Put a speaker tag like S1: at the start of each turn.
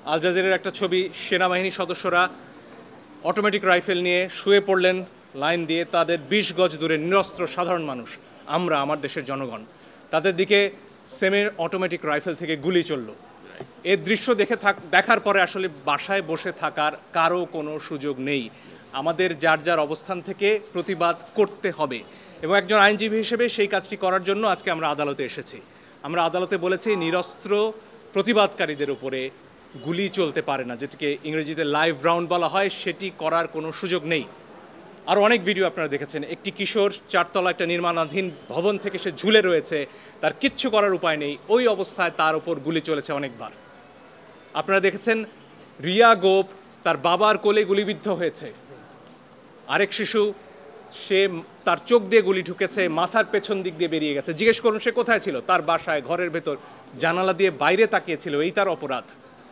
S1: আল জাজিরার একটা ছবি, সেনাবাহিনী সদস্যরা অটোমেটিক রাইফেল নিয়ে শুয়ে পড়লেন লাইন দিয়ে, তাদের ২০ গজ দূরে নিরস্ত্র সাধারণ মানুষ, আমরা, আমার দেশের জনগণ, তাদের দিকে সেমি অটোমেটিক রাইফেল থেকে গুলি চলল। এর দৃশ্য দেখার পরে আসলে বাসায় বসে থাকার কারো কোনো সুযোগ নেই। আমাদের যার যার অবস্থান থেকে প্রতিবাদ করতে হবে, এবং একজন আইনজীবী হিসেবে সেই কাজটি করার জন্য আজকে আমরা আদালতে এসেছি। আমরা আদালতে বলেছি নিরস্ত্র প্রতিবাদকারীদের উপরে গুলি চলতে পারে না, যেটাকে ইংরেজিতে লাইভ রাউন্ড বলা হয়, সেটি করার কোনো সুযোগ নেই। আরও অনেক ভিডিও আপনারা দেখেছেন, একটি কিশোর 4 তলা একটা নির্মাণাধীন ভবন থেকে সে ঝুলে রয়েছে, তার কিচ্ছু করার উপায় নেই, ওই অবস্থায় তার ওপর গুলি চলেছে অনেকবার। আপনারা দেখেছেন রিয়া গোপ তার বাবার কোলে গুলিবিদ্ধ হয়েছে, আরেক শিশু সে তার চোখ দিয়ে গুলি ঢুকেছে, মাথার পেছন দিক দিয়ে বেরিয়ে গেছে। জিজ্ঞেস করুন সে কোথায় ছিল? তার বাসায়, ঘরের ভেতর, জানালা দিয়ে বাইরে তাকিয়েছিল, এই তার অপরাধ।